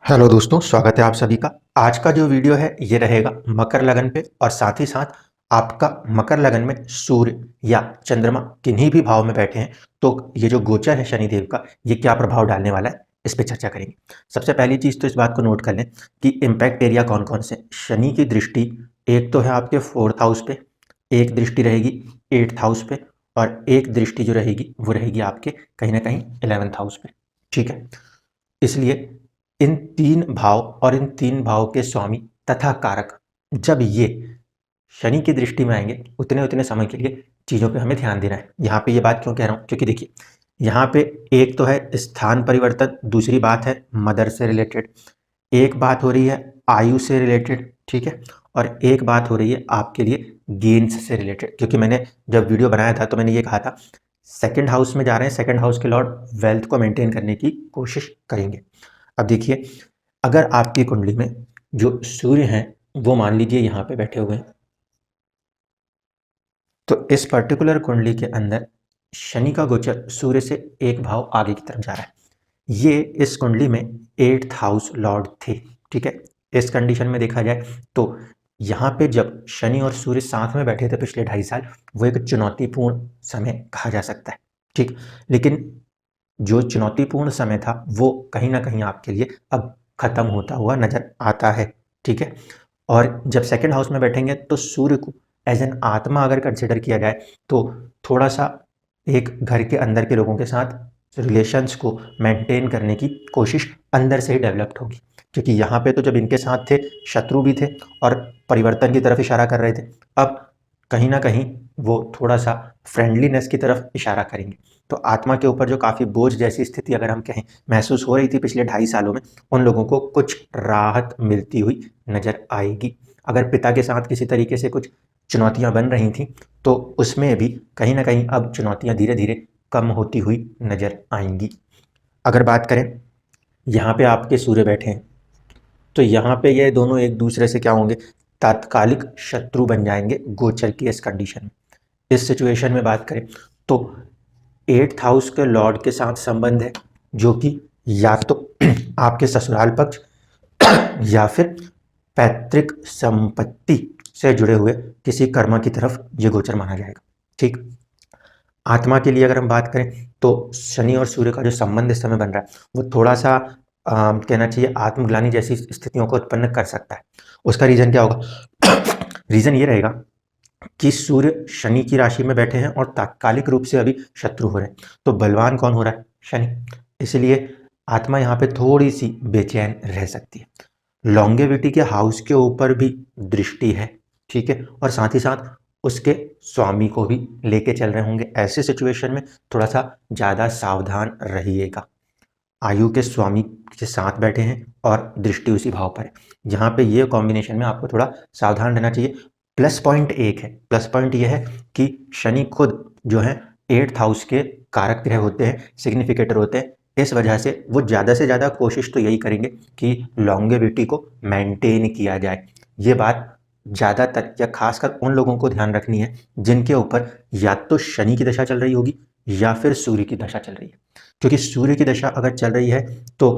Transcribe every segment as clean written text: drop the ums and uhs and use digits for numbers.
Hello दोस्तों, स्वागत है आप सभी का। आज का जो वीडियो है ये रहेगा मकर लगन पे और साथ ही साथ आपका मकर लगन में सूर्य या चंद्रमा किन्हीं भी भाव में बैठे हैं तो ये जो गोचर है शनिदेव का ये क्या प्रभाव डालने वाला है इस पे चर्चा करेंगे। सबसे पहली चीज तो इस बात को नोट कर लें कि इम्पैक्ट एरिया कौन कौन से। शनि की दृष्टि एक तो है आपके 4th हाउस पे, एक दृष्टि रहेगी 8th हाउस पे और एक दृष्टि जो रहेगी वो रहेगी आपके कहीं ना कहीं 11th हाउस पे। ठीक है, इसलिए इन 3 भाव और इन 3 भाव के स्वामी तथा कारक जब ये शनि की दृष्टि में आएंगे उतने उतने समय के लिए चीज़ों पे हमें ध्यान देना है। यहाँ पे ये बात क्यों कह रहा हूँ, क्योंकि देखिए यहाँ पे एक तो है स्थान परिवर्तन, दूसरी बात है मदर से रिलेटेड, एक बात हो रही है आयु से रिलेटेड, ठीक है, और एक बात हो रही है आपके लिए गेन्स से रिलेटेड। क्योंकि मैंने जब वीडियो बनाया था तो मैंने ये कहा था सेकंड हाउस में जा रहे हैं, सेकंड हाउस के लॉर्ड वेल्थ को मेंटेन करने की कोशिश करेंगे। अब देखिए, अगर आपकी कुंडली में जो सूर्य हैं वो मान लीजिए यहाँ पे बैठे हुए हैं तो इस पर्टिकुलर कुंडली के अंदर शनि का गोचर सूर्य से एक भाव आगे की तरफ जा रहा है। ये इस कुंडली में 8th हाउस लॉर्ड थे। ठीक है, इस कंडीशन में देखा जाए तो यहाँ पे जब शनि और सूर्य साथ में बैठे थे पिछले 2.5 साल, वो एक चुनौतीपूर्ण समय कहा जा सकता है। ठीक, लेकिन जो चुनौतीपूर्ण समय था वो कहीं ना कहीं आपके लिए अब खत्म होता हुआ नजर आता है। ठीक है, और जब सेकंड हाउस में बैठेंगे तो सूर्य को एज एन आत्मा अगर कंसिडर किया जाए तो थोड़ा सा एक घर के अंदर के लोगों के साथ रिलेशंस को मेंटेन करने की कोशिश अंदर से ही डेवलप्ड होगी। क्योंकि यहाँ पे तो जब इनके साथ थे शत्रु भी थे और परिवर्तन की तरफ इशारा कर रहे थे, अब कहीं ना कहीं वो थोड़ा सा फ्रेंडलीनेस की तरफ इशारा करेंगे। तो आत्मा के ऊपर जो काफ़ी बोझ जैसी स्थिति अगर हम कहें महसूस हो रही थी पिछले 2.5 सालों में, उन लोगों को कुछ राहत मिलती हुई नजर आएगी। अगर पिता के साथ किसी तरीके से कुछ चुनौतियां बन रही थी तो उसमें भी कहीं ना कहीं अब चुनौतियां धीरे धीरे कम होती हुई नजर आएंगी। अगर बात करें यहाँ पे आपके सूर्य बैठे हैं तो यहाँ पे ये दोनों एक दूसरे से क्या होंगे, तात्कालिक शत्रु बन जाएंगे गोचर की इस कंडीशन में। इस सिचुएशन में बात करें तो 8th हाउस के लॉर्ड के साथ संबंध है जो कि या तो आपके ससुराल पक्ष या फिर पैतृक संपत्ति से जुड़े हुए किसी कर्म की तरफ ये गोचर माना जाएगा। ठीक, आत्मा के लिए अगर हम बात करें तो शनि और सूर्य का जो संबंध इस समय बन रहा है वो थोड़ा सा कहना चाहिए आत्मग्लानि जैसी स्थितियों को उत्पन्न कर सकता है। उसका रीजन क्या होगा? रीजन ये रहेगा कि सूर्य शनि की राशि में बैठे हैं और तात्कालिक रूप से अभी शत्रु हो रहे हैं। तो बलवान कौन हो रहा है? शनि। इसलिए आत्मा यहाँ पे थोड़ी सी बेचैन रह सकती है। लॉन्गेविटी के हाउस के ऊपर भी दृष्टि है, ठीक है, और साथ ही साथ उसके स्वामी को भी लेके चल रहे होंगे। ऐसे सिचुएशन में थोड़ा सा ज़्यादा सावधान रहिएगा। आयु के स्वामी के साथ बैठे हैं और दृष्टि उसी भाव पर है, जहाँ पे ये कॉम्बिनेशन में आपको थोड़ा सावधान रहना चाहिए। प्लस पॉइंट एक है, प्लस पॉइंट ये है कि शनि खुद जो है 8th हाउस के कारक ग्रह होते हैं, सिग्निफिकेटर होते हैं। इस वजह से वो ज़्यादा से ज़्यादा कोशिश तो यही करेंगे कि लॉन्गेविटी को मेंटेन किया जाए। ये बात ज़्यादातर या खासकर उन लोगों को ध्यान रखनी है जिनके ऊपर या तो शनि की दशा चल रही होगी या फिर सूर्य की दशा चल रही है। क्योंकि सूर्य की दशा अगर चल रही है तो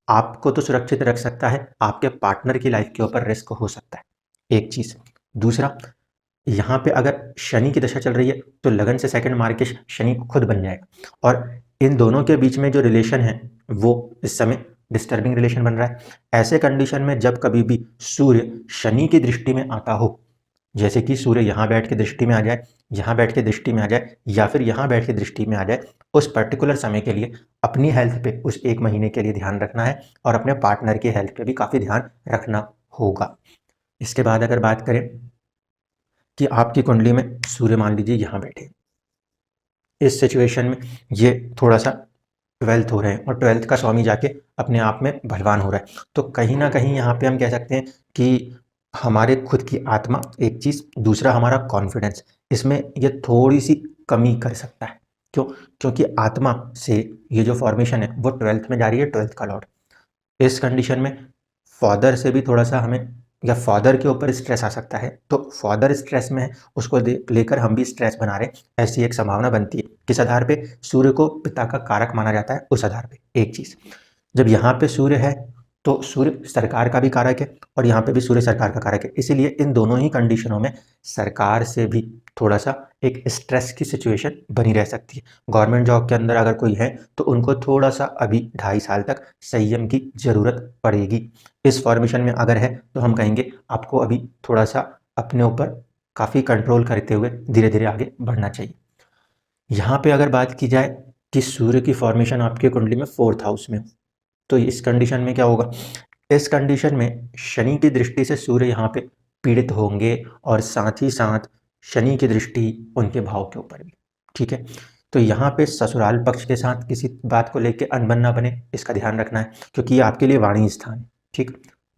आपको तो सुरक्षित रख सकता है, आपके पार्टनर की लाइफ के ऊपर रिस्क हो सकता है, एक चीज। दूसरा, यहाँ पे अगर शनि की दशा चल रही है तो लगन से सेकंड मार के शनि खुद बन जाएगा और इन दोनों के बीच में जो रिलेशन है वो इस समय डिस्टर्बिंग रिलेशन बन रहा है। ऐसे कंडीशन में जब कभी भी सूर्य शनि की दृष्टि में आता हो, जैसे कि सूर्य यहाँ बैठ के दृष्टि में आ जाए, यहाँ बैठ के दृष्टि में आ जाए या फिर यहाँ बैठ के दृष्टि में आ जाए, उस पर्टिकुलर समय के लिए अपनी हेल्थ पे उस 1 महीने के लिए ध्यान रखना है और अपने पार्टनर की हेल्थ पे भी काफ़ी ध्यान रखना होगा। इसके बाद अगर बात करें कि आपकी कुंडली में सूर्य मान लीजिए यहाँ बैठे, इस सिचुएशन में ये थोड़ा सा 12th हो रहे हैं और 12th का स्वामी जाके अपने आप में बलवान हो रहा है। तो कहीं ना कहीं यहाँ पे हम कह सकते हैं कि हमारे खुद की आत्मा एक चीज़, दूसरा हमारा कॉन्फिडेंस, इसमें ये थोड़ी सी कमी कर सकता है। क्यों? क्योंकि आत्मा से ये जो फॉर्मेशन है वो 12th में जा रही है, 12th का लॉर्ड। इस कंडीशन में फादर से भी थोड़ा सा हमें या फादर के ऊपर स्ट्रेस आ सकता है। तो फादर स्ट्रेस में है, उसको लेकर हम भी स्ट्रेस बना रहे हैं, ऐसी एक संभावना बनती है। किस आधार पे? सूर्य को पिता का कारक माना जाता है, उस आधार पे। एक चीज, जब यहाँ पे सूर्य है तो सूर्य सरकार का भी कारक है और यहाँ पे भी सूर्य सरकार का कारक है, इसीलिए इन दोनों ही कंडीशनों में सरकार से भी थोड़ा सा एक स्ट्रेस की सिचुएशन बनी रह सकती है। गवर्नमेंट जॉब के अंदर अगर कोई है तो उनको थोड़ा सा अभी 2.5 साल तक संयम की ज़रूरत पड़ेगी। इस फॉर्मेशन में अगर है तो हम कहेंगे आपको अभी थोड़ा सा अपने ऊपर काफ़ी कंट्रोल करते हुए धीरे धीरे आगे बढ़ना चाहिए। यहाँ पे अगर बात की जाए कि सूर्य की फॉर्मेशन आपके कुंडली में 4th हाउस में हो, तो इस कंडीशन में क्या होगा, इस कंडीशन में शनि की दृष्टि से सूर्य यहाँ पे पीड़ित होंगे और साथ ही साथ शनि की दृष्टि उनके भाव के ऊपर भी, ठीक है। तो यहाँ पे ससुराल पक्ष के साथ किसी बात को लेकर अनबन ना बने, इसका ध्यान रखना है, क्योंकि ये आपके लिए वाणी स्थान है, ठीक।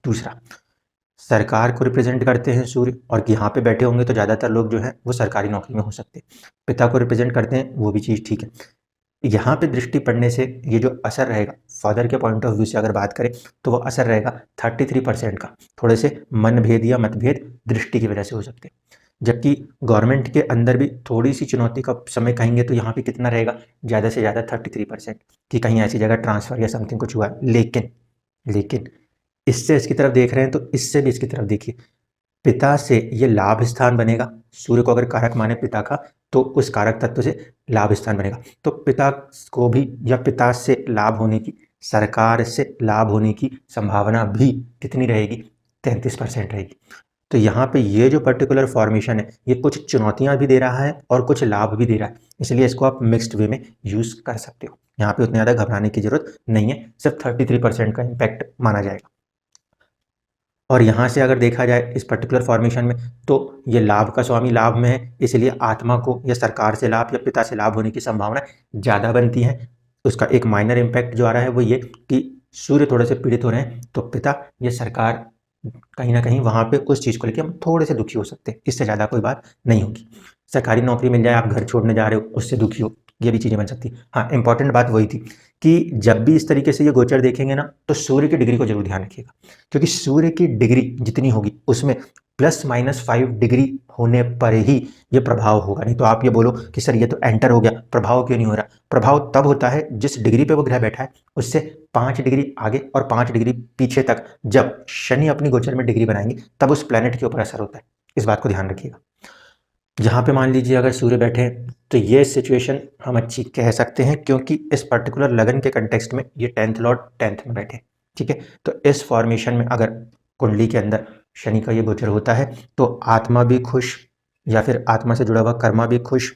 दूसरा, सरकार को रिप्रेजेंट करते हैं सूर्य, और यहाँ पे बैठे होंगे तो ज़्यादातर लोग जो हैं वो सरकारी नौकरी में हो सकते हैं। पिता को रिप्रेजेंट करते हैं, वो भी चीज़ ठीक है। यहाँ पे दृष्टि पड़ने से ये जो असर रहेगा, फादर के पॉइंट ऑफ व्यू से अगर बात करें तो वो असर रहेगा 33% का। थोड़े से मनभेद या मतभेद दृष्टि की वजह से हो सकते हैं, जबकि गवर्नमेंट के अंदर भी थोड़ी सी चुनौती का समय कहेंगे तो यहाँ पे कितना रहेगा, ज़्यादा से ज़्यादा 33% कि कहीं ऐसी जगह ट्रांसफ़र या समथिंग कुछ हुआ है। लेकिन इससे इसकी तरफ देख रहे हैं तो इससे भी इसकी तरफ देखिए, पिता से ये लाभ स्थान बनेगा। सूर्य को अगर कारक माने पिता का तो उस कारक तत्व से लाभ स्थान बनेगा, तो पिता को भी या पिता से लाभ होने की, सरकार से लाभ होने की संभावना भी कितनी रहेगी, 33% रहेगी। तो यहाँ पे ये जो पर्टिकुलर फॉर्मेशन है ये कुछ चुनौतियाँ भी दे रहा है और कुछ लाभ भी दे रहा है, इसलिए इसको आप मिक्स्ड वे में यूज़ कर सकते हो। यहाँ पे उतनी ज़्यादा घबराने की जरूरत नहीं है, सिर्फ 33% का इम्पैक्ट माना जाएगा। और यहाँ से अगर देखा जाए इस पर्टिकुलर फॉर्मेशन में तो ये लाभ का स्वामी लाभ में है, इसलिए आत्मा को या सरकार से लाभ या पिता से लाभ होने की संभावना ज़्यादा बनती है। उसका एक माइनर इम्पैक्ट जो आ रहा है वो ये कि सूर्य थोड़े से पीड़ित हो रहे हैं, तो पिता या सरकार कहीं ना कहीं वहाँ पे उस चीज़ को लेकर हम थोड़े से दुखी हो सकते हैं, इससे ज़्यादा कोई बात नहीं होगी। सरकारी नौकरी मिल जाए, आप घर छोड़ने जा रहे हो, उससे दुखी हो, ये भी चीज़ें बन सकती हैं। हाँ, इंपॉर्टेंट बात वही थी कि जब भी इस तरीके से ये गोचर देखेंगे ना तो सूर्य की डिग्री को जरूर ध्यान रखिएगा, क्योंकि सूर्य की डिग्री जितनी होगी उसमें +-5 डिग्री होने पर ही ये प्रभाव होगा। नहीं तो आप ये बोलो कि सर ये तो एंटर हो गया, प्रभाव क्यों नहीं हो रहा। प्रभाव तब होता है जिस डिग्री पे वो ग्रह बैठा है उससे 5 डिग्री आगे और 5 डिग्री पीछे तक जब शनि अपनी गोचर में डिग्री बनाएंगे तब उस प्लैनेट के ऊपर असर होता है। इस बात को ध्यान रखिएगा। जहाँ पे मान लीजिए अगर सूर्य बैठे हैं तो ये सिचुएशन हम अच्छी कह सकते हैं, क्योंकि इस पर्टिकुलर लगन के कंटेक्स्ट में ये 10th लॉर्ड 10th में बैठे, ठीक है। तो इस फॉर्मेशन में अगर कुंडली के अंदर शनि का ये गोचर होता है तो आत्मा भी खुश, या फिर आत्मा से जुड़ा हुआ कर्मा भी खुश,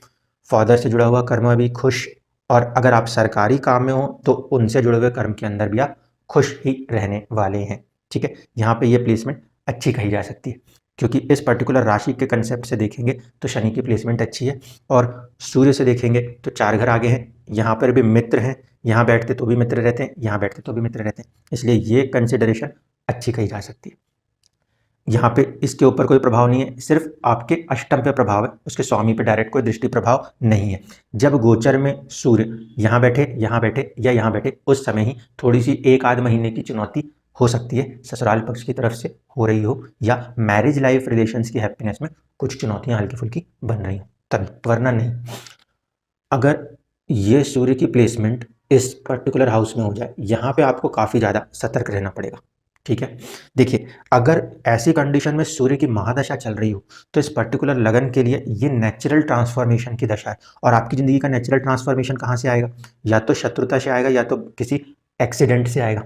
फादर से जुड़ा हुआ कर्मा भी खुश, और अगर आप सरकारी काम में हो तो उनसे जुड़े हुए कर्म के अंदर भी आप खुश ही रहने वाले हैं, ठीक है। यहाँ पे ये प्लेसमेंट अच्छी कही जा सकती है, क्योंकि इस पर्टिकुलर राशि के कंसेप्ट से देखेंगे तो शनि की प्लेसमेंट अच्छी है, और सूर्य से देखेंगे तो 4 घर आगे हैं, यहाँ पर भी मित्र हैं, यहाँ बैठते तो भी मित्र रहते हैं, यहाँ बैठते तो भी मित्र रहते हैं, इसलिए ये कंसिडरेशन अच्छी कही जा सकती है। यहाँ पे इसके ऊपर कोई प्रभाव नहीं है, सिर्फ आपके अष्टम पे प्रभाव है, उसके स्वामी पे डायरेक्ट कोई दृष्टि प्रभाव नहीं है। जब गोचर में सूर्य यहाँ बैठे या यहाँ बैठे उस समय ही थोड़ी सी 1 आध महीने की चुनौती हो सकती है, ससुराल पक्ष की तरफ से हो रही हो या मैरिज लाइफ रिलेशंस की हैप्पीनेस में कुछ चुनौतियाँ हल्की फुल्की बन रही हो तभी, वरना नहीं। अगर ये सूर्य की प्लेसमेंट इस पर्टिकुलर हाउस में हो जाए, यहाँ पे आपको काफ़ी ज़्यादा सतर्क रहना पड़ेगा, ठीक है। देखिए, अगर ऐसी कंडीशन में सूर्य की महादशा चल रही हो तो इस पर्टिकुलर लगन के लिए ये नेचुरल ट्रांसफॉर्मेशन की दशा है, और आपकी ज़िंदगी का नेचुरल ट्रांसफॉर्मेशन कहाँ से आएगा, या तो शत्रुता से आएगा या तो किसी एक्सीडेंट से आएगा।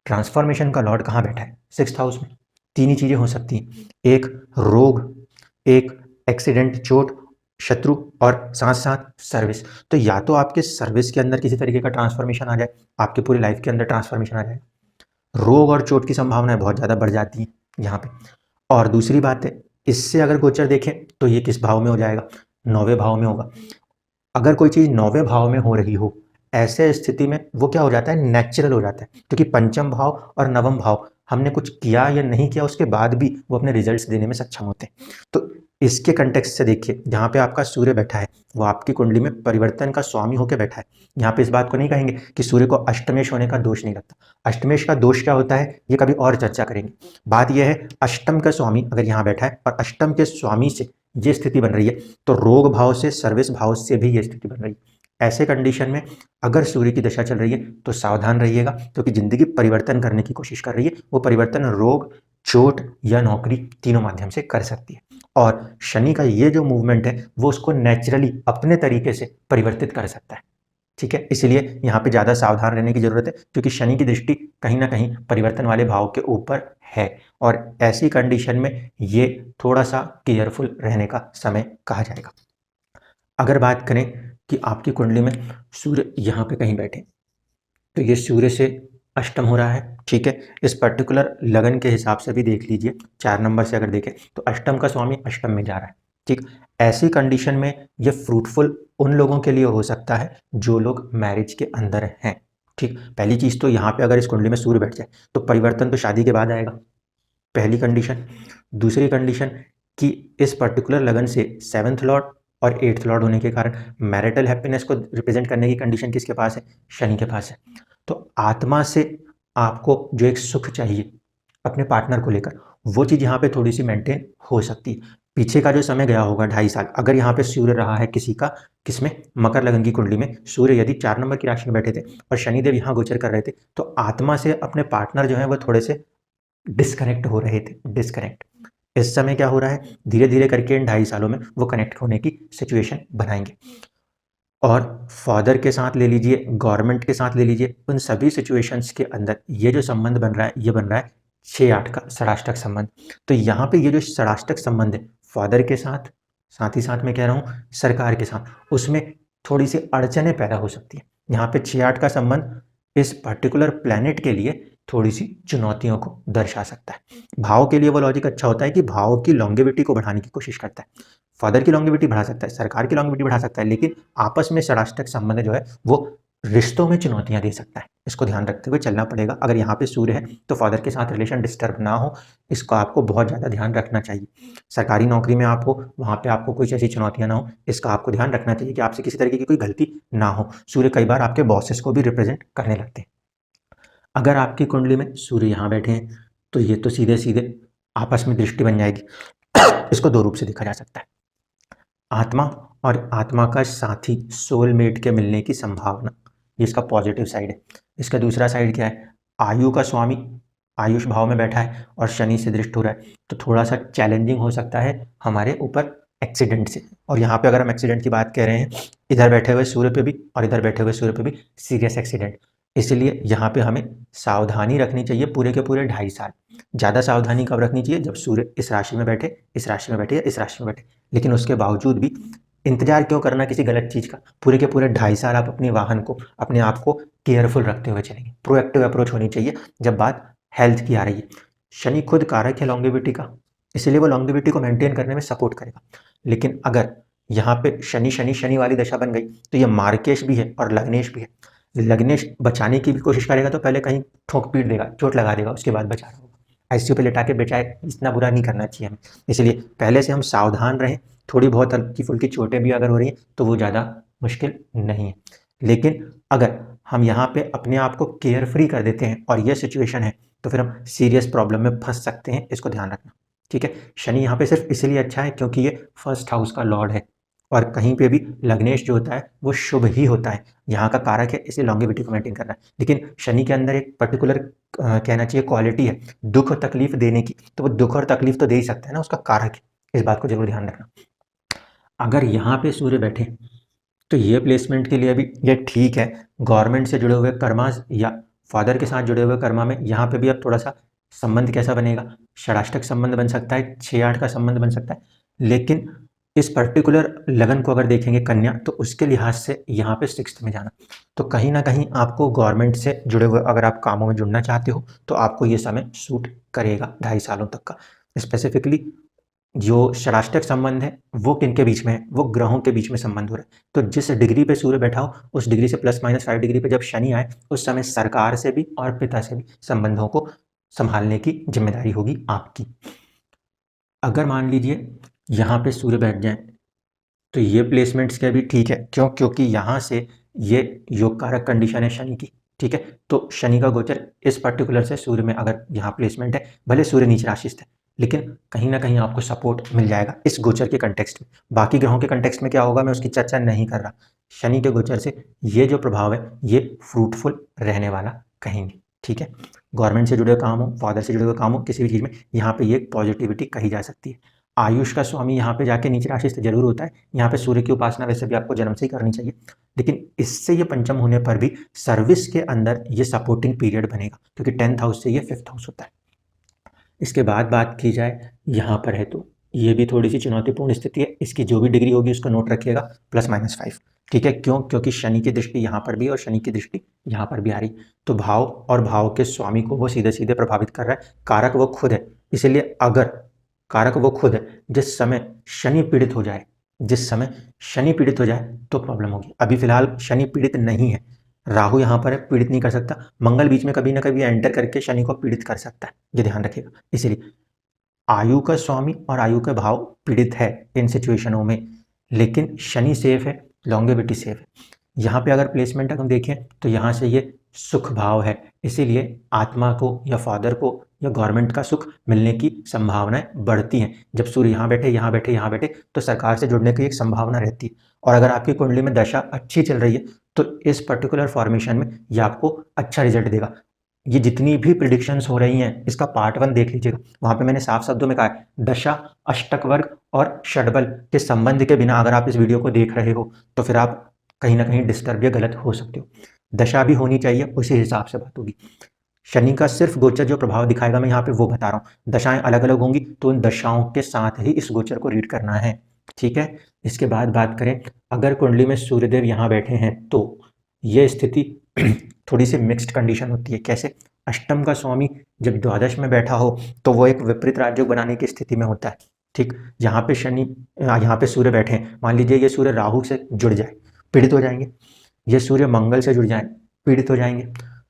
ट्रांसफॉर्मेशन का लॉर्ड कहाँ बैठा है, 6th हाउस में। 3 ही चीज़ें हो सकती हैं, एक रोग, एक एक्सीडेंट चोट, शत्रु, और साथ साथ सर्विस। तो या तो आपके सर्विस के अंदर किसी तरीके का ट्रांसफॉर्मेशन आ जाए, आपकी पूरी लाइफ के अंदर ट्रांसफॉर्मेशन आ जाए, रोग और चोट की संभावनाएं बहुत ज़्यादा बढ़ जाती हैं यहाँ पे। और दूसरी बात है, इससे अगर गोचर देखें तो ये किस भाव में हो जाएगा, 9वें भाव में होगा। अगर कोई चीज़ 9वें भाव में हो रही हो, ऐसे स्थिति में वो क्या हो जाता है, नेचुरल हो जाता है, क्योंकि पंचम भाव और नवम भाव हमने कुछ किया या नहीं किया उसके बाद भी वो अपने रिजल्ट्स देने में सक्षम होते हैं। तो इसके कंटेक्स्ट से देखिए, जहाँ पे आपका सूर्य बैठा है वो आपकी कुंडली में परिवर्तन का स्वामी होकर बैठा है। यहाँ पे इस बात को नहीं कहेंगे कि सूर्य को अष्टमेश होने का दोष नहीं लगता। अष्टमेश का दोष क्या होता है ये कभी और चर्चा करेंगे। बात यह है, अष्टम का स्वामी अगर यहाँ बैठा है और अष्टम के स्वामी से ये स्थिति बन रही है तो रोग भाव से, सर्विस भाव से भी ये स्थिति बन रही है। ऐसे कंडीशन में अगर सूर्य की दशा चल रही है तो सावधान रहिएगा, क्योंकि जिंदगी परिवर्तन करने की कोशिश कर रही है, वो परिवर्तन रोग, चोट या नौकरी तीनों माध्यम से कर सकती है। और शनि का ये जो मूवमेंट है वो उसको नेचुरली अपने तरीके से परिवर्तित कर सकता है, ठीक है। इसलिए यहाँ पे ज़्यादा सावधान रहने की जरूरत है, क्योंकि शनि की दृष्टि कहीं ना कहीं परिवर्तन वाले भाव के ऊपर है, और ऐसी कंडीशन में ये थोड़ा सा केयरफुल रहने का समय कहा जाएगा। अगर बात करें कि आपकी कुंडली में सूर्य यहाँ पे कहीं बैठे, तो ये सूर्य से अष्टम हो रहा है, ठीक है। इस पर्टिकुलर लगन के हिसाब से भी देख लीजिए, 4 नंबर से अगर देखें तो अष्टम का स्वामी अष्टम में जा रहा है, ठीक। ऐसी कंडीशन में ये फ्रूटफुल उन लोगों के लिए हो सकता है जो लोग मैरिज के अंदर हैं, ठीक। पहली चीज़ तो यहाँ पे अगर इस कुंडली में सूर्य बैठ जाए तो परिवर्तन तो शादी के बाद आएगा, पहली कंडीशन। दूसरी कंडीशन कि इस पर्टिकुलर लगन से 7th लॉर्ड और 8th लॉर्ड होने के कारण मैरिटल हैप्पीनेस को रिप्रेजेंट करने की कंडीशन किसके पास है? शनि के पास है। तो आत्मा से आपको जो एक सुख चाहिए अपने पार्टनर को लेकर, वो चीज़ यहाँ पे थोड़ी सी मेंटेन हो सकती है। पीछे का जो समय गया होगा 2.5 साल, अगर यहाँ पे सूर्य रहा है किसी का, किसमें? मकर लगन की कुंडली में सूर्य यदि 4 नंबर की राशि में बैठे थे और शनिदेव यहाँ गोचर कर रहे थे, तो आत्मा से अपने पार्टनर जो है वो थोड़े से डिस्कनेक्ट हो रहे थे, डिस्कनेक्ट। इस समय क्या हो रहा है, धीरे धीरे करके इन 2.5 सालों में वो कनेक्ट होने की सिचुएशन बनाएंगे। और फादर के साथ ले लीजिए, गवर्नमेंट के साथ ले लीजिए, उन सभी सिचुएशंस के अंदर ये जो संबंध बन रहा है, ये बन रहा है 6-8 का षडाष्टक संबंध। तो यहाँ पे ये जो षडाष्टक संबंध है फादर के साथ, साथ ही साथ मैं कह रहा हूँ सरकार के साथ, उसमें थोड़ी सी अड़चनें पैदा हो सकती है। यहाँ पे 6-8 का संबंध इस पर्टिकुलर प्लैनेट के लिए थोड़ी सी चुनौतियों को दर्शा सकता है। भाव के लिए वो लॉजिक अच्छा होता है कि भाव की लॉन्गेविटी को बढ़ाने की कोशिश करता है, फादर की लॉन्गेविटी बढ़ा सकता है, सरकार की लॉन्गेविटी बढ़ा सकता है, लेकिन आपस में षडाष्टक संबंध जो है वो रिश्तों में चुनौतियां दे सकता है। इसको ध्यान रखते हुए चलना पड़ेगा। अगर यहाँ पे सूर्य है तो फादर के साथ रिलेशन डिस्टर्ब ना हो, इसको आपको बहुत ज़्यादा ध्यान रखना चाहिए। सरकारी नौकरी में आप हो, वहाँ पे आपको कुछ ऐसी चुनौतियां ना हो, इसका आपको ध्यान रखना चाहिए कि आपसे किसी तरीके की कोई गलती ना हो। सूर्य कई बार आपके बॉसेस को भी रिप्रेजेंट करने लगते हैं। अगर आपकी कुंडली में सूर्य यहाँ बैठे हैं तो ये तो सीधे सीधे आपस में दृष्टि बन जाएगी। इसको 2 रूप से देखा जा सकता है, आत्मा और आत्मा का साथी, सोलमेट के मिलने की संभावना, ये इसका पॉजिटिव साइड है। इसका दूसरा साइड क्या है, आयु का स्वामी आयुष भाव में बैठा है और शनि से दृष्ट हो रहा है, तो थोड़ा सा चैलेंजिंग हो सकता है हमारे ऊपर एक्सीडेंट से। और यहाँ पे अगर हम एक्सीडेंट की बात कह रहे हैं, इधर बैठे हुए सूर्य पे भी और इधर बैठे हुए सूर्य पे भी सीरियस एक्सीडेंट, इसलिए यहाँ पे हमें सावधानी रखनी चाहिए पूरे के पूरे 2.5 साल। ज़्यादा सावधानी कब रखनी चाहिए, जब सूर्य इस राशि में बैठे, इस राशि में बैठे या इस राशि में बैठे। लेकिन उसके बावजूद भी इंतजार क्यों करना किसी गलत चीज़ का, पूरे के पूरे 2.5 साल आप अपने वाहन को, अपने आप को केयरफुल रखते हुए चलेंगे। प्रोएक्टिव अप्रोच होनी चाहिए जब बात हेल्थ की आ रही है। शनि खुद कारक है लॉन्गेविटी का, इसलिए वो लॉन्गेविटी को मेंटेन करने में सपोर्ट करेगा। लेकिन अगर यहाँ पे शनि शनि शनि वाली दशा बन गई तो ये मार्केश भी है और लग्नेश भी है। लग्नेश बचाने की भी कोशिश करेगा तो पहले कहीं ठोक पीट देगा, चोट लगा देगा, उसके बाद बचा रहा होगा। आईसीयू पे लेटा के बचाए, इतना बुरा नहीं करना चाहिए हमें। इसलिए पहले से हम सावधान रहें। थोड़ी बहुत हल्की फुल्की चोटें भी अगर हो रही हैं तो वो ज़्यादा मुश्किल नहीं है। लेकिन अगर हम यहाँ पे अपने आप को केयर फ्री कर देते हैं और ये सिचुएशन है तो फिर हम सीरियस प्रॉब्लम में फंस सकते हैं, इसको ध्यान रखना, ठीक है। शनि यहाँ पे सिर्फ इसलिए अच्छा है क्योंकि ये फर्स्ट हाउस का लॉर्ड है, और कहीं पे भी लग्नेश जो होता है वो शुभ ही होता है, यहाँ का कारक है, इसलिए लॉन्गेविटी को मेंटेन करना है। लेकिन शनि के अंदर एक पर्टिकुलर कहना चाहिए क्वालिटी है दुख और तकलीफ देने की, तो वो दुख और तकलीफ तो दे ही सकता है ना, उसका कारक है। इस बात को जरूर ध्यान रखना। अगर यहाँ पे सूर्य बैठे तो ये प्लेसमेंट के लिए भी ये ठीक है। गवर्नमेंट से जुड़े हुए कर्मा या फादर के साथ जुड़े हुए कर्मा में यहाँ पे भी अब थोड़ा सा संबंध कैसा बनेगा, षडाष्टक संबंध बन सकता है, 6-8 का संबंध बन सकता है। लेकिन इस पर्टिकुलर लगन को अगर देखेंगे कन्या, तो उसके लिहाज से यहाँ पे 6th में जाना, तो कहीं ना कहीं आपको गवर्नमेंट से जुड़े हुए अगर आप कामों में जुड़ना चाहते हो तो आपको ये समय सूट करेगा 2.5 सालों तक का। स्पेसिफिकली जो षडाष्टक संबंध है वो किनके बीच में है, वो ग्रहों के बीच में संबंध हो रहा है। तो जिस डिग्री पे सूर्य बैठा हो उस डिग्री से ±5 डिग्री पे जब शनि आए उस समय सरकार से भी और पिता से भी संबंधों को संभालने की जिम्मेदारी होगी आपकी। अगर मान लीजिए यहाँ पे सूर्य बैठ जाए तो ये प्लेसमेंट्स के भी ठीक है, क्यों? क्योंकि यहाँ से ये योग कारक कंडीशन है शनि की, ठीक है। तो शनि का गोचर इस पर्टिकुलर से सूर्य में अगर यहाँ प्लेसमेंट है, भले सूर्य नीच राशि स्थित है लेकिन कहीं ना कहीं आपको सपोर्ट मिल जाएगा इस गोचर के कंटेक्स्ट में। बाकी ग्रहों के कंटेक्स्ट में क्या होगा मैं उसकी चर्चा नहीं कर रहा। शनि के गोचर से ये जो प्रभाव है ये फ्रूटफुल रहने वाला कहीं नहीं, ठीक है। गवर्नमेंट से जुड़े काम हो, फादर से जुड़े हुए काम हो, किसी भी चीज़ में यहाँ पे ये पॉजिटिविटी कही जा सकती है। आयुष का स्वामी यहाँ पे जाके नीच राशि से जरूर होता है। यहाँ पे सूर्य की उपासना वैसे भी आपको जन्म से ही करनी चाहिए, लेकिन इससे ये पंचम होने पर भी सर्विस के अंदर ये सपोर्टिंग पीरियड बनेगा, क्योंकि 10th हाउस से ये 5th हाउस होता है। इसके बाद बात की जाए यहाँ पर है तो ये भी थोड़ी सी चुनौतीपूर्ण स्थिति है। इसकी जो भी डिग्री होगी उसको नोट रखिएगा +-5, ठीक है। क्यों? क्योंकि शनि की दृष्टि यहाँ पर भी और शनि की दृष्टि यहाँ पर भी आ रही, तो भाव और भाव के स्वामी को वो सीधे सीधे प्रभावित कर रहा है। कारक वो खुद है, इसलिए अगर कारक वो खुद है, जिस समय शनि पीड़ित हो जाए, जिस समय शनि पीड़ित हो जाए तो प्रॉब्लम होगी। अभी फिलहाल शनि पीड़ित नहीं है, राहु यहाँ पर है, पीड़ित नहीं कर सकता। मंगल बीच में कभी ना कभी एंटर करके शनि को पीड़ित कर सकता है, ये ध्यान रखिएगा। इसलिए आयु का स्वामी और आयु का भाव पीड़ित है इन सिचुएशनों में, लेकिन शनि सेफ है, लॉन्गेविटी सेफ है। यहाँ पे अगर प्लेसमेंट हम देखें तो यहाँ से ये सुख भाव है, इसीलिए आत्मा को या फादर को या गवर्नमेंट का सुख मिलने की संभावनाएं बढ़ती हैं। जब सूर्य यहाँ बैठे यहाँ बैठे यहाँ बैठे तो सरकार से जुड़ने की एक संभावना रहती है। और अगर आपकी कुंडली में दशा अच्छी चल रही है तो इस पर्टिकुलर फॉर्मेशन में ये आपको अच्छा रिजल्ट देगा। ये जितनी भी प्रिडिक्शंस हो रही हैं इसका पार्ट 1 देख लीजिएगा, वहाँ पे मैंने साफ शब्दों में कहा है दशा, अष्टक वर्ग और षडबल के संबंध के बिना अगर आप इस वीडियो को देख रहे हो तो फिर आप कहीं ना कहीं डिस्टर्ब या गलत हो सकते हो। दशा भी होनी चाहिए, उसी हिसाब से बात होगी। शनि का सिर्फ गोचर जो प्रभाव दिखाएगा मैं यहाँ पे वो बता रहा हूँ। दशाएं अलग अलग होंगी तो उन दशाओं के साथ ही इस गोचर को रीड करना है, ठीक है। इसके बाद बात करें, अगर कुंडली में सूर्यदेव यहाँ बैठे हैं तो ये स्थिति थोड़ी सी मिक्स्ड कंडीशन होती है। कैसे? अष्टम का स्वामी जब द्वादश में बैठा हो तो वो एक विपरीत राजयोग बनाने की स्थिति में होता है, ठीक। यहाँ पे शनि, यहाँ पे सूर्य बैठे हैं, मान लीजिए ये सूर्य राहु से जुड़ जाए, पीड़ित हो जाएंगे। ये सूर्य मंगल से जुड़ जाए, पीड़ित हो जाएंगे।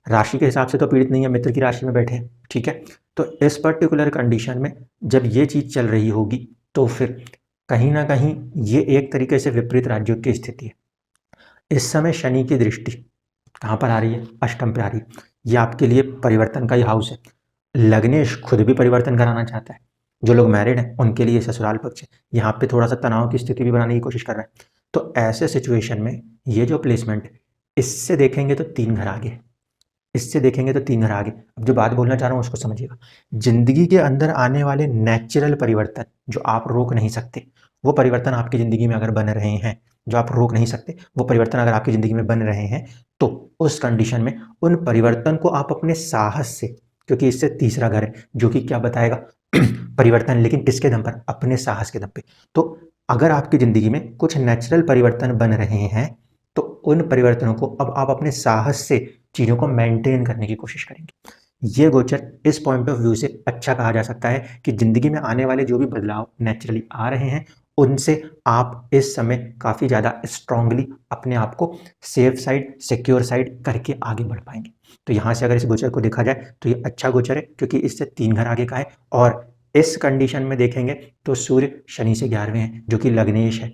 राशि के हिसाब से तो पीड़ित नहीं है, मित्र की राशि में बैठे हैं, ठीक है। तो इस पर्टिकुलर कंडीशन में जब ये चीज़ चल रही होगी तो फिर कहीं ना कहीं ये एक तरीके से विपरीत राजयोग की स्थिति है। इस समय शनि की दृष्टि कहाँ पर आ रही है? अष्टम पे आ रही है। ये आपके लिए परिवर्तन का ही हाउस है। लग्नेश खुद भी परिवर्तन कराना चाहता है। जो लोग मैरिड हैं उनके लिए ससुराल पक्ष है, यहाँ पे थोड़ा सा तनाव की स्थिति भी बनाने की कोशिश कर रहा है। तो ऐसे सिचुएशन में ये जो प्लेसमेंट है, इससे देखेंगे तो 3 घर आगे, इससे देखेंगे तो 3 घर आगे। अब जो बात बोलना चाह रहा हूँ उसको समझिएगा। जिंदगी के अंदर आने वाले नेचुरल परिवर्तन जो आप रोक नहीं सकते, वो परिवर्तन आपकी जिंदगी में अगर बन रहे हैं, जो आप रोक नहीं सकते वो परिवर्तन अगर आपकी जिंदगी में बन रहे हैं, तो उस कंडीशन में उन परिवर्तन को आप अपने साहस से, क्योंकि इससे तीसरा घर है जो कि क्या बताएगा परिवर्तन, लेकिन किसके दम पर? अपने साहस के दम पे। तो अगर आपकी जिंदगी में कुछ नेचुरल परिवर्तन बन रहे हैं तो उन परिवर्तनों को अब आप अपने साहस से चीज़ों को मेंटेन करने की कोशिश करेंगे। ये गोचर इस पॉइंट ऑफ व्यू से अच्छा कहा जा सकता है कि जिंदगी में आने वाले जो भी बदलाव नेचुरली आ रहे हैं उनसे आप इस समय काफ़ी ज़्यादा स्ट्रांगली अपने आप को सेफ साइड, सिक्योर साइड करके आगे बढ़ पाएंगे। तो यहाँ से अगर इस गोचर को देखा जाए तो ये अच्छा गोचर है, क्योंकि इससे 3 घर आगे का है। और इस कंडीशन में देखेंगे तो सूर्य शनि से 11वें हैं जो कि लग्नेश है।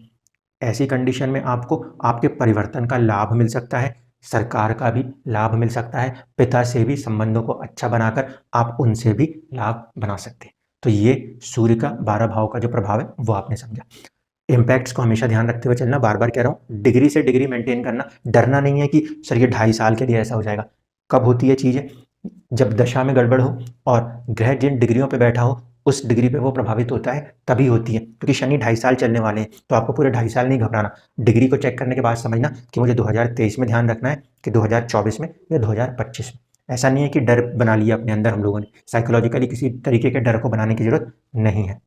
ऐसी कंडीशन में आपको आपके परिवर्तन का लाभ मिल सकता है, सरकार का भी लाभ मिल सकता है, पिता से भी संबंधों को अच्छा बनाकर आप उनसे भी लाभ बना सकते हैं। तो ये सूर्य का 12 भाव का जो प्रभाव है वो आपने समझा। इम्पैक्ट्स को हमेशा ध्यान रखते हुए चलना, बार बार कह रहा हूँ, डिग्री से डिग्री मेंटेन करना। डरना नहीं है कि सर ये 2.5 साल के लिए ऐसा हो जाएगा। कब होती है चीज़ें? जब दशा में गड़बड़ हो और ग्रह जिन डिग्रियों पे बैठा हो उस डिग्री पे वो प्रभावित होता है, तभी होती है। क्योंकि शनि 2.5 साल चलने वाले हैं तो आपको पूरे 2.5 साल नहीं घबराना। डिग्री को चेक करने के बाद समझना कि मुझे 2023 में ध्यान रखना है कि 2024 में या 2025 में। ऐसा नहीं है कि डर बना लिया अपने अंदर हम लोगों ने, साइकोलॉजिकली किसी तरीके के डर को बनाने की जरूरत नहीं है।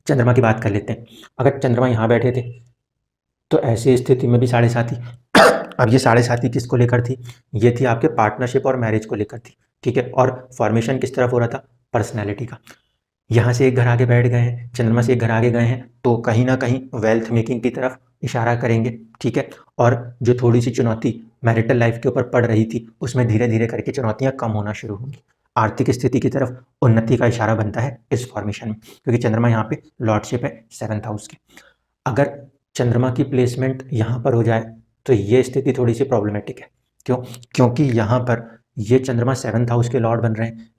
चंद्रमा की बात कर लेते हैं। अगर चंद्रमा यहाँ बैठे थे तो ऐसी स्थिति में भी 7.5 अब ये 7.5 किसको लेकर थी? ये थी आपके पार्टनरशिप और मैरिज को लेकर थी, ठीक है। और फॉर्मेशन किस तरफ हो रहा था? पर्सनैलिटी का। यहाँ से एक घर आगे बैठ गए हैं, चंद्रमा से एक घर आगे गए हैं तो कहीं ना कहीं वेल्थ मेकिंग की तरफ इशारा करेंगे, ठीक है। और जो थोड़ी सी चुनौती मैरिटल लाइफ के ऊपर पड़ रही थी उसमें धीरे धीरे करके चुनौतियाँ कम होना शुरू होंगी। आर्थिक स्थिति की तरफ उन्नति का इशारा बनता है इस फॉर्मेशन में, क्योंकि चंद्रमा यहाँ पे लॉर्डशिप है 7th हाउस की। अगर चंद्रमा की प्लेसमेंट यहाँ पर हो जाए तो ये स्थिति थोड़ी सी प्रॉब्लमेटिक है। क्यों? क्योंकि यहाँ पर ये चंद्रमा 7th हाउस के लॉर्ड बन रहे हैं,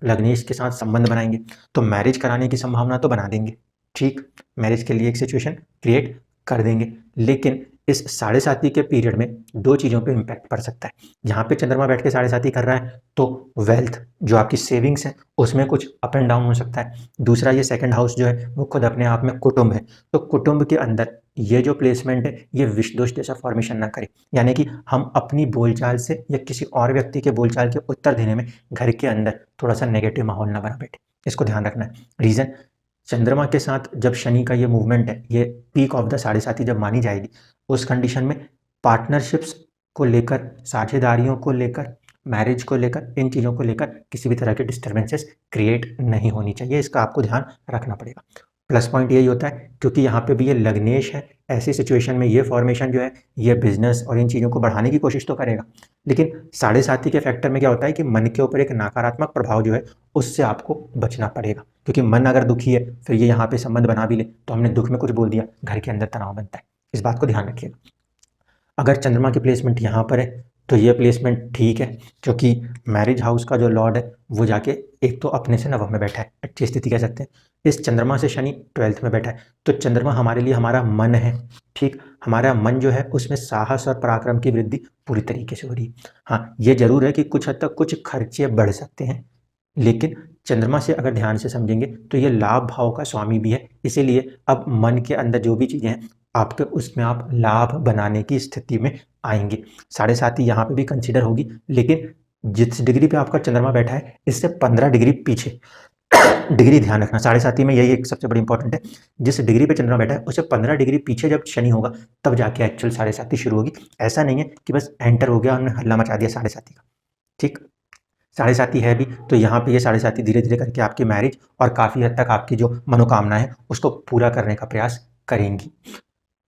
लग्नेश के साथ संबंध बनाएंगे, तो मैरिज कराने की संभावना तो बना देंगे, ठीक, मैरिज के लिए एक सिचुएशन क्रिएट कर देंगे। लेकिन इस साढ़े साथी के पीरियड में दो चीज़ों पे इम्पैक्ट पड़ सकता है। यहाँ पे चंद्रमा बैठ के साढ़े साथी कर रहा है तो वेल्थ जो आपकी सेविंग्स है उसमें कुछ अप एंड डाउन हो सकता है। दूसरा, ये सेकंड हाउस जो है वो खुद अपने आप में कुटुंब है, तो कुटुंब के अंदर ये जो प्लेसमेंट है ये विष दोष जैसा फॉर्मेशन ना करे, यानी कि हम अपनी बोलचाल से या किसी और व्यक्ति के बोलचाल के उत्तर देने में घर के अंदर थोड़ा सा नेगेटिव माहौल ना बना बैठे, इसको ध्यान रखना है। रीज़न, चंद्रमा के साथ जब शनि का ये मूवमेंट है, ये पीक ऑफ द साढ़े साथी जब मानी जाएगी, उस कंडीशन में पार्टनरशिप्स को लेकर, साझेदारियों को लेकर, मैरिज को लेकर, इन चीज़ों को लेकर किसी भी तरह के डिस्टर्बेंसेस क्रिएट नहीं होनी चाहिए, इसका आपको ध्यान रखना पड़ेगा। प्लस पॉइंट यही होता है क्योंकि यहाँ पे भी ये लग्नेश है, ऐसी सिचुएशन में ये फॉर्मेशन जो है ये बिजनेस और इन चीज़ों को बढ़ाने की कोशिश तो करेगा, लेकिन साढ़े साथी के फैक्टर में क्या होता है कि मन के ऊपर एक नकारात्मक प्रभाव जो है उससे आपको बचना पड़ेगा, क्योंकि मन अगर दुखी है फिर ये यहाँ पे संबंध बना भी ले तो हमने दुख में कुछ बोल दिया, घर के अंदर तनाव बनता है, इस बात को ध्यान रखिएगा। अगर चंद्रमा की प्लेसमेंट यहाँ पर है तो ये प्लेसमेंट ठीक है, क्योंकि मैरिज हाउस का जो लॉर्ड है वो जाके एक तो अपने से नवम में बैठा है, अच्छी स्थिति कह सकते हैं। इस चंद्रमा से शनि 12th में बैठा है, तो चंद्रमा हमारे लिए हमारा मन है, ठीक, हमारा मन जो है उसमें साहस और पराक्रम की वृद्धि पूरी तरीके से हो रही है। हाँ, ये जरूर है कि कुछ हद तक कुछ खर्चे बढ़ सकते हैं, लेकिन चंद्रमा से अगर ध्यान से समझेंगे तो ये लाभ भाव का स्वामी भी है, इसीलिए अब मन के अंदर जो भी चीज़ें हैं आपके उसमें आप लाभ बनाने की स्थिति में आएंगे। साढ़े साथी यहाँ पे भी कंसिडर होगी, लेकिन जिस डिग्री पे आपका चंद्रमा बैठा है इससे 15 डिग्री पीछे डिग्री ध्यान रखना, साढ़े साथी में यही एक सबसे बड़ी इंपॉर्टेंट है, जिस डिग्री पे चंद्रमा बैठा है उससे 15 डिग्री पीछे जब शनि होगा तब जाके एक्चुअल साढ़े साथी शुरू होगी। ऐसा नहीं है कि बस एंटर हो गया, हमने हल्ला मचा दिया साढ़े साथी का, ठीक, साढ़े साथी है भी तो यहाँ पे ये साढ़े साथी धीरे धीरे करके आपकी मैरिज और काफ़ी हद तक आपकी जो मनोकामना है उसको पूरा करने का प्रयास करेंगी।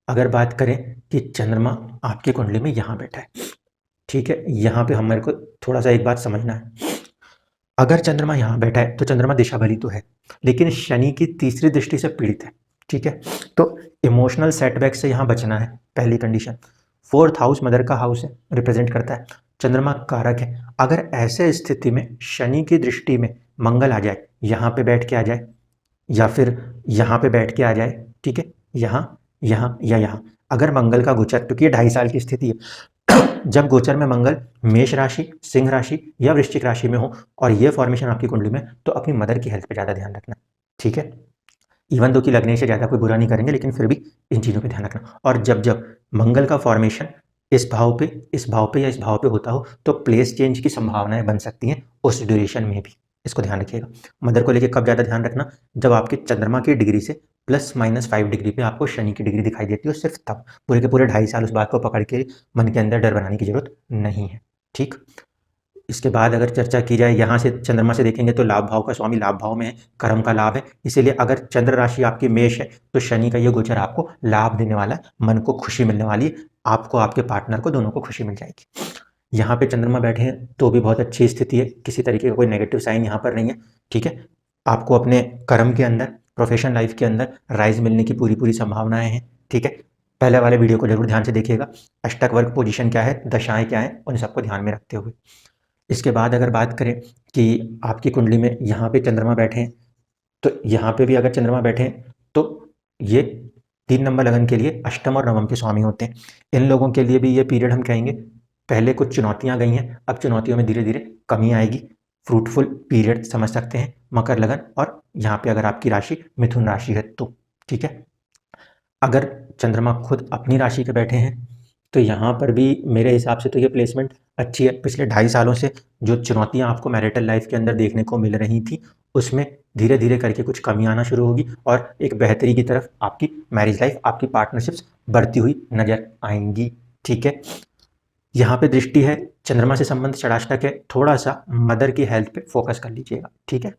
अगर बात करें कि चंद्रमा आपकी कुंडली में यहाँ बैठा है, ठीक है, यहाँ पे हमारे को थोड़ा सा एक बात समझना है। अगर चंद्रमा यहाँ बैठा है तो चंद्रमा दिशा भली तो है, लेकिन शनि की तीसरी दृष्टि से पीड़ित है, ठीक है, तो इमोशनल सेटबैक से यहाँ बचना है, पहली कंडीशन। 4th हाउस मदर का हाउस है, रिप्रेजेंट करता है, चंद्रमा कारक है। अगर ऐसे स्थिति में शनि की दृष्टि में मंगल आ जाए, यहाँ पे बैठ के आ जाए या फिर यहाँ पे बैठ के आ जाए, ठीक है, यहाँ यहाँ या यहाँ, अगर मंगल का गोचर, क्योंकि ये 2.5 साल की स्थिति है जब गोचर में मंगल मेष राशि, सिंह राशि या वृश्चिक राशि में हो और ये फॉर्मेशन आपकी कुंडली में, तो अपनी मदर की हेल्थ पे ज़्यादा ध्यान रखना, ठीक है, इवन दो कि लगने से ज़्यादा कोई बुरा नहीं करेंगे, लेकिन फिर भी इन चीज़ों पे ध्यान रखना। और जब जब मंगल का फॉर्मेशन इस भाव पे, इस भाव पे या इस भाव पे होता हो तो प्लेस चेंज की संभावनाएं बन सकती हैं उस ड्यूरेशन में भी, इसको ध्यान रखिएगा। मदर को लेकर कब ज़्यादा ध्यान रखना, जब आपके चंद्रमा की डिग्री से +-5 डिग्री पे आपको शनि की डिग्री दिखाई देती है, सिर्फ तब। पूरे के पूरे 2.5 साल उस बात को पकड़ के मन के अंदर डर बनाने की जरूरत नहीं है, ठीक। इसके बाद अगर चर्चा की जाए, यहाँ से चंद्रमा से देखेंगे तो लाभ भाव का स्वामी लाभ भाव में है, कर्म का लाभ है, इसीलिए अगर चंद्र राशि आपकी मेष है तो शनि का ये गोचर आपको लाभ देने वाला है, मन को खुशी मिलने वाली है, आपको आपके पार्टनर को दोनों को खुशी मिल जाएगी। यहाँ पे चंद्रमा बैठे हैं तो भी बहुत अच्छी स्थिति है, किसी तरीके का कोई नेगेटिव साइन यहाँ पर नहीं है, ठीक है, आपको अपने कर्म के अंदर, प्रोफेशनल लाइफ के अंदर राइज मिलने की पूरी पूरी संभावनाएं हैं, ठीक है। पहले वाले वीडियो को जरूर ध्यान से देखिएगा, अष्टक वर्ग पोजीशन क्या है, दशाएं क्या हैं, उन सबको ध्यान में रखते हुए। इसके बाद अगर बात करें कि आपकी कुंडली में यहाँ पे चंद्रमा बैठे हैं, तो यहाँ पे भी अगर चंद्रमा बैठे हैं तो ये 3 नंबर लगन के लिए अष्टम और नवम के स्वामी होते हैं। इन लोगों के लिए भी ये पीरियड हम कहेंगे, पहले कुछ चुनौतियाँ गई हैं, अब चुनौतियों में धीरे धीरे कमी आएगी, फ्रूटफुल पीरियड समझ सकते हैं, मकर लगन, और यहाँ पे अगर आपकी राशि मिथुन राशि है तो, ठीक है। अगर चंद्रमा खुद अपनी राशि के बैठे हैं तो यहाँ पर भी मेरे हिसाब से तो ये प्लेसमेंट अच्छी है। पिछले 2.5 सालों से जो चुनौतियाँ आपको मैरिटल लाइफ के अंदर देखने को मिल रही थी उसमें धीरे धीरे करके कुछ कमी आना शुरू होगी और एक बेहतरी की तरफ आपकी मैरिज लाइफ, आपकी पार्टनरशिप्स बढ़ती हुई नजर आएंगी, ठीक है। यहाँ पे दृष्टि है, चंद्रमा से संबंध षडाष्टक है, थोड़ा सा मदर की हेल्थ पे फोकस कर लीजिएगा, ठीक है।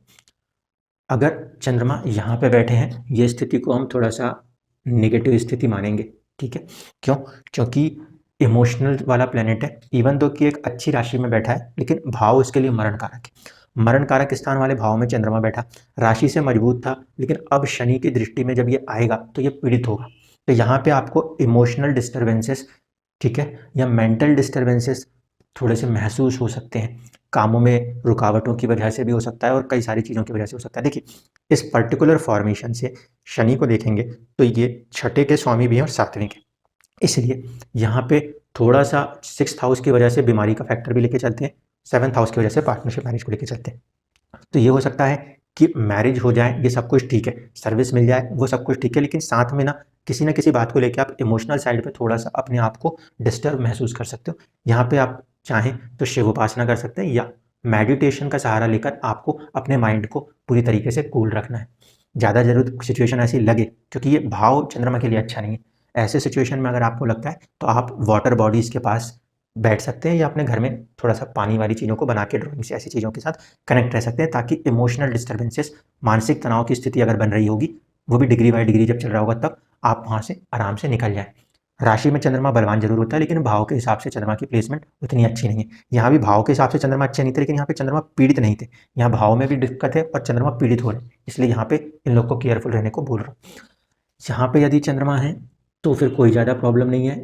अगर चंद्रमा यहाँ पे बैठे हैं, ये स्थिति को हम थोड़ा सा नेगेटिव स्थिति मानेंगे, ठीक है, क्यों, क्योंकि इमोशनल वाला प्लेनेट है, इवन दो कि एक अच्छी राशि में बैठा है, लेकिन भाव इसके लिए मरण कारक है, मरण कारक स्थान वाले भाव में चंद्रमा बैठा, राशि से मजबूत था, लेकिन अब शनि की दृष्टि में जब ये आएगा तो ये पीड़ित होगा, तो यहाँ पे आपको इमोशनल डिस्टर्बेंसेस, ठीक है, या मेंटल डिस्टर्बेंसेस थोड़े से महसूस हो सकते हैं, कामों में रुकावटों की वजह से भी हो सकता है और कई सारी चीज़ों की वजह से हो सकता है। देखिए, इस पर्टिकुलर फॉर्मेशन से शनि को देखेंगे तो ये छठे के स्वामी भी हैं और सातवें के, इसलिए यहाँ पे थोड़ा सा 6th हाउस की वजह से बीमारी का फैक्टर भी लेके चलते हैं, 7th हाउस की वजह से पार्टनरशिप मैरिज को लेके चलते हैं। तो ये हो सकता है कि मैरिज हो जाए, ये सब कुछ ठीक है, सर्विस मिल जाए, वो सब कुछ ठीक है, लेकिन साथ में ना किसी बात को लेके आप इमोशनल साइड पे थोड़ा सा अपने आप को डिस्टर्ब महसूस कर सकते हो। यहाँ पे आप चाहें तो शिव उपासना कर सकते हैं या मेडिटेशन का सहारा लेकर आपको अपने माइंड को पूरी तरीके से कूल रखना है। ज़्यादा ज़रूरत सिचुएशन ऐसी लगे, क्योंकि ये भाव चंद्रमा के लिए अच्छा नहीं है, ऐसे सिचुएशन में अगर आपको लगता है तो आप वाटर बॉडीज़ के पास बैठ सकते हैं या अपने घर में थोड़ा सा पानी वाली चीज़ों को बना के ड्राइंग से ऐसी चीज़ों के साथ कनेक्ट रह सकते हैं, ताकि इमोशनल डिस्टर्बेंसेस, मानसिक तनाव की स्थिति अगर बन रही होगी, वो भी डिग्री बाय डिग्री जब चल रहा होगा, तब आप वहाँ से आराम से निकल जाए। राशि में चंद्रमा बलवान जरूर होता है, लेकिन भाव के हिसाब से चंद्रमा की प्लेसमेंट उतनी अच्छी नहीं है। यहाँ भी भाव के हिसाब से चंद्रमा अच्छे नहीं थे, लेकिन यहाँ पे चंद्रमा पीड़ित नहीं थे। यहाँ भाव में भी दिक्कत है और चंद्रमा पीड़ित हो रहे हैं, इसलिए यहाँ पे इन लोग को केयरफुल रहने को बोल रहा हूँ। यहाँ पे यदि चंद्रमा है तो फिर कोई ज़्यादा प्रॉब्लम नहीं है,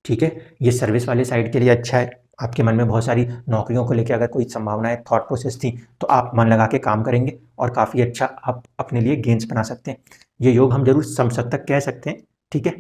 ठीक है। ये सर्विस वाले साइड के लिए अच्छा है। आपके मन में बहुत सारी नौकरियों को लेकर अगर कोई संभावनाएं, थॉट प्रोसेस थी, तो आप मन लगा के काम करेंगे और काफ़ी अच्छा आप अपने लिए गेन्स बना सकते हैं। ये योग हम जरूर समसप्तक कह सकते हैं, ठीक है,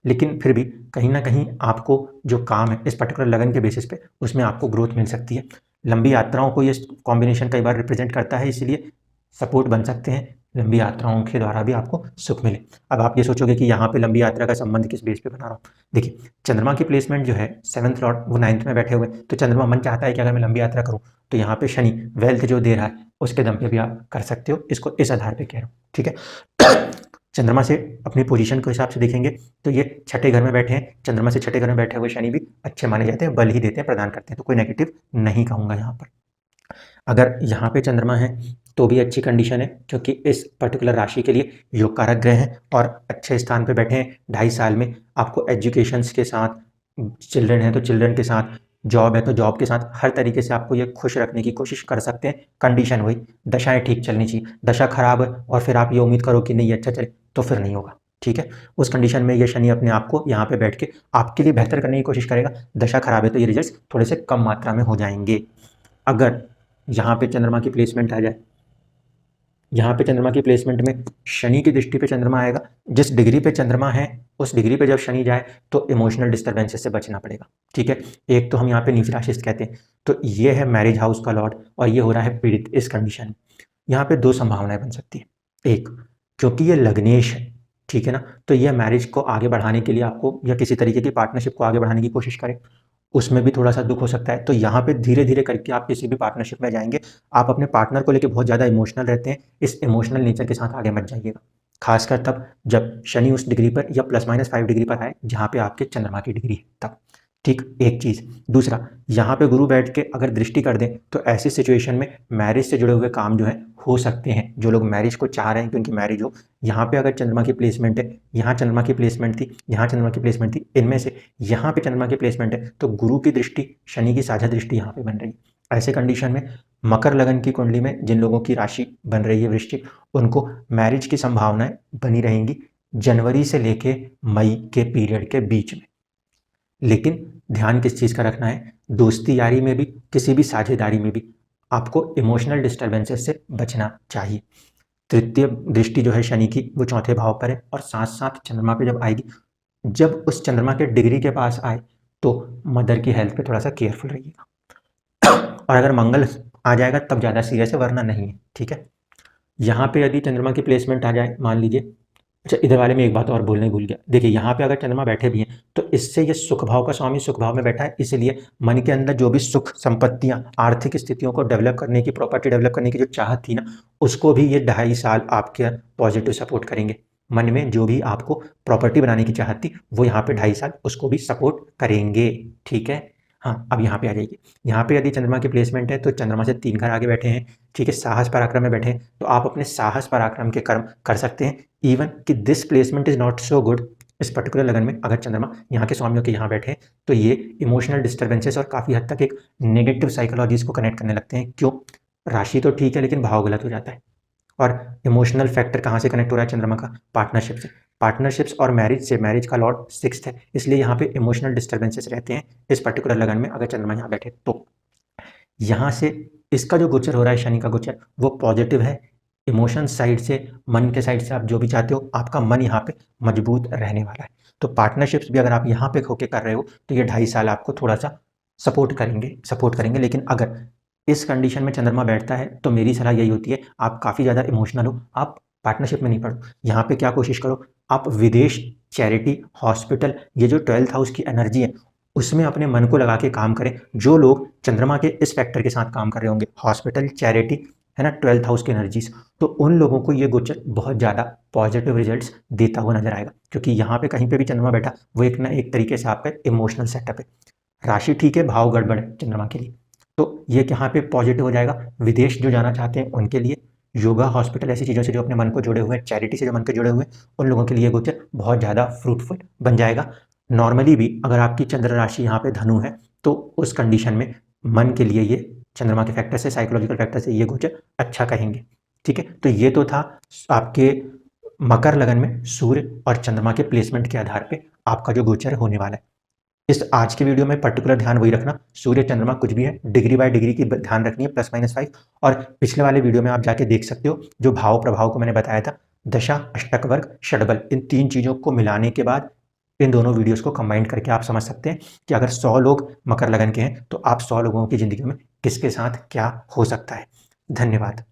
लेकिन फिर भी कहीं ना कहीं आपको जो काम है इस पर्टिकुलर लगन के बेसिस पे, उसमें आपको ग्रोथ मिल सकती है। लंबी यात्राओं को ये कॉम्बिनेशन कई बार रिप्रेजेंट करता है, इसलिए सपोर्ट बन सकते हैं, लंबी यात्राओं के द्वारा भी आपको सुख मिले। अब आप ये सोचोगे कि यहाँ पे लंबी यात्रा का संबंध किस बेस पे बना रहा हूँ। देखिए, चंद्रमा की प्लेसमेंट जो है 7th लॉर्ड वो 9th में बैठे हुए, तो चंद्रमा मन चाहता है कि अगर मैं लंबी यात्रा करूँ तो यहाँ पे शनि वेल्थ जो दे रहा है उसके दम पे भी आप कर सकते हो। इसको इस आधार पे कह रहा हूँ, ठीक है। चंद्रमा से अपनी पोजीशन के हिसाब से देखेंगे तो ये छठे घर में बैठे हैं। चंद्रमा से छठे घर में बैठे हुए शनि भी अच्छे माने जाते हैं, बल ही देते हैं, प्रदान करते हैं, तो कोई नेगेटिव नहीं कहूँगा यहाँ पर। अगर यहाँ पे चंद्रमा है तो भी अच्छी कंडीशन है, क्योंकि इस पर्टिकुलर राशि के लिए योग कारक ग्रह हैं और अच्छे स्थान पे बैठे हैं। 2.5 साल में आपको एजुकेशंस के साथ, चिल्ड्रन है तो चिल्ड्रन के साथ, जॉब है तो जॉब के साथ, हर तरीके से आपको ये खुश रखने की कोशिश कर सकते हैं। कंडीशन वही, दशाएं ठीक चलनी चाहिए। दशा खराब है और फिर आप ये उम्मीद करो कि नहीं ये अच्छा चले, तो फिर नहीं होगा, ठीक है। उस कंडीशन में ये शनि अपने आप को यहाँ पे बैठ के आपके लिए बेहतर करने की कोशिश करेगा। दशा खराब है तो ये रिजल्ट थोड़े से कम मात्रा में हो जाएंगे। अगर यहाँ पे चंद्रमा की प्लेसमेंट आ जाए, यहाँ पे चंद्रमा की प्लेसमेंट में शनि की दृष्टि पे चंद्रमा आएगा, जिस डिग्री पे चंद्रमा है उस डिग्री पे जब शनि जाए तो इमोशनल डिस्टर्बेंसेस से बचना पड़ेगा, ठीक है। एक तो हम यहाँ पे नीच राशि कहते हैं, तो ये है मैरिज हाउस का लॉर्ड और ये हो रहा है पीड़ित। इस कंडीशन में यहाँ पे दो संभावनाएं बन सकती है। एक, क्योंकि ये लग्नेश है, ठीक है ना, तो ये मैरिज को आगे बढ़ाने के लिए आपको या किसी तरीके की पार्टनरशिप को आगे बढ़ाने की कोशिश करे, उसमें भी थोड़ा सा दुख हो सकता है। तो यहाँ पे धीरे धीरे करके आप किसी भी पार्टनरशिप में जाएंगे, आप अपने पार्टनर को लेके बहुत ज़्यादा इमोशनल रहते हैं, इस इमोशनल नेचर के साथ आगे मत जाइएगा, खासकर तब जब शनि उस डिग्री पर या ±5 डिग्री पर आए जहाँ पे आपके चंद्रमा की डिग्री है तब, ठीक। एक चीज़। दूसरा, यहाँ पे गुरु बैठ के अगर दृष्टि कर दें तो ऐसी सिचुएशन में मैरिज से जुड़े हुए काम जो है हो सकते हैं। जो लोग मैरिज को चाह रहे हैं कि उनकी मैरिज हो, यहाँ पे अगर चंद्रमा की प्लेसमेंट है, यहाँ चंद्रमा की प्लेसमेंट थी, यहाँ चंद्रमा की प्लेसमेंट थी, इनमें से यहाँ पे चंद्रमा की प्लेसमेंट है तो गुरु की दृष्टि, शनि की साझा दृष्टि यहाँ पे बन रही है। ऐसे कंडीशन में मकर लगन की कुंडली में जिन लोगों की राशि बन रही है वृश्चिक, उनको मैरिज की संभावनाएं बनी रहेंगी जनवरी से लेके मई के पीरियड के बीच में। लेकिन ध्यान किस चीज़ का रखना है, दोस्ती यारी में भी, किसी भी साझेदारी में भी आपको इमोशनल डिस्टर्बेंसेस से बचना चाहिए। तृतीय दृष्टि जो है शनि की वो चौथे भाव पर है और साथ साथ चंद्रमा पे जब आएगी, जब उस चंद्रमा के डिग्री के पास आए तो मदर की हेल्थ पे थोड़ा सा केयरफुल रहिएगा। और अगर मंगल आ जाएगा तब ज़्यादा सीरियस है, वरना नहीं है, ठीक है। यहाँ पे यदि चंद्रमा की प्लेसमेंट आ जाए, मान लीजिए, अच्छा इधर वाले में एक बात और बोलने भूल गया। देखिए, यहाँ पे अगर चंद्रमा बैठे भी हैं तो इससे ये सुख भाव का स्वामी सुख भाव में बैठा है, इसलिए मन के अंदर जो भी सुख संपत्तियां, आर्थिक स्थितियों को डेवलप करने की, प्रॉपर्टी डेवलप करने की जो चाहत थी ना, उसको भी ये 2.5 साल आपके पॉजिटिव सपोर्ट करेंगे। मन में जो भी आपको प्रॉपर्टी बनाने की चाहत थी वो यहाँ पे 2.5 साल उसको भी सपोर्ट करेंगे, ठीक है। हाँ, अब यहाँ पे आ जाइए। यहाँ पे यदि चंद्रमा की प्लेसमेंट है तो चंद्रमा से 3 घर आगे बैठे हैं, ठीक है, साहस पराक्रम में बैठे हैं, तो आप अपने साहस पराक्रम के कर्म कर सकते हैं। इवन कि this placement is not so good, इस पर्टिकुलर लगन में अगर चंद्रमा यहाँ के स्वामियों के यहाँ बैठे हैं तो ये इमोशनल डिस्टर्बेंसेस और काफ़ी हद तक एक नेगेटिव साइकोलॉजीज को कनेक्ट करने लगते हैं। क्यों? राशि तो ठीक है लेकिन भाव गलत हो जाता है। और इमोशनल फैक्टर कहाँ से कनेक्ट हो रहा है चंद्रमा का? पार्टनरशिप से। पार्टनरशिप्स और मैरिज से, मैरिज का लॉर्ड 6th है, इसलिए यहाँ पे इमोशनल डिस्टर्बेंसेस रहते हैं इस पर्टिकुलर लगन में अगर चंद्रमा यहाँ बैठे तो। यहाँ से इसका जो गोचर हो रहा है शनि का गोचर वो पॉजिटिव है, इमोशन साइड से, मन के साइड से आप जो भी चाहते हो आपका मन यहाँ पे मजबूत रहने वाला है। तो पार्टनरशिप्स भी अगर आप यहाँ पे होके कर रहे हो तो ये 2.5 साल आपको थोड़ा सा सपोर्ट करेंगे। लेकिन अगर इस कंडीशन में चंद्रमा बैठता है तो मेरी सलाह यही होती है, आप काफ़ी ज़्यादा इमोशनल हो, आप पार्टनरशिप में नहीं पड़ो। यहाँ पे क्या कोशिश करो, आप विदेश, चैरिटी, हॉस्पिटल, ये जो 12th हाउस की एनर्जी है उसमें अपने मन को लगा के काम करें। जो लोग चंद्रमा के इस फैक्टर के साथ काम कर रहे होंगे, हॉस्पिटल, चैरिटी, है ना, 12th हाउस की एनर्जीज, तो उन लोगों को ये गोचर बहुत ज़्यादा पॉजिटिव रिजल्ट्स देता हुआ नजर आएगा, क्योंकि यहाँ पे कहीं पे भी चंद्रमा बैठा वो एक ना एक तरीके से आपका इमोशनल सेटअप है। राशि ठीक है, भाव गड़बड़ है चंद्रमा के लिए, तो ये यहाँ पे पॉजिटिव हो जाएगा। विदेश जो जाना चाहते हैं उनके लिए, योगा, हॉस्पिटल, ऐसी चीज़ों से जो अपने मन को जुड़े हुए हैं, चैरिटी से जो मन के जुड़े हुए हैं, उन लोगों के लिए गोचर बहुत ज़्यादा फ्रूटफुल बन जाएगा। नॉर्मली भी अगर आपकी चंद्र राशि यहाँ पे धनु है तो उस कंडीशन में मन के लिए ये चंद्रमा के फैक्टर से, साइकोलॉजिकल फैक्टर से ये गोचर अच्छा कहेंगे। ठीक है, तो ये तो था आपके मकर लगन में सूर्य और चंद्रमा के प्लेसमेंट के आधार पे आपका जो गोचर होने वाला है। इस आज के वीडियो में पर्टिकुलर ध्यान वही रखना, सूर्य चंद्रमा कुछ भी है डिग्री बाय डिग्री की ध्यान रखनी है, +-5। और पिछले वाले वीडियो में आप जाके देख सकते हो जो भाव प्रभाव को मैंने बताया था, दशा, अष्टक वर्ग, षडबल, इन 3 चीज़ों को मिलाने के बाद इन दोनों वीडियोस को कंबाइन करके आप समझ सकते हैं कि अगर 100 लोग मकर लगन के हैं तो आप 100 लोगों की ज़िंदगी में किसके साथ क्या हो सकता है। धन्यवाद।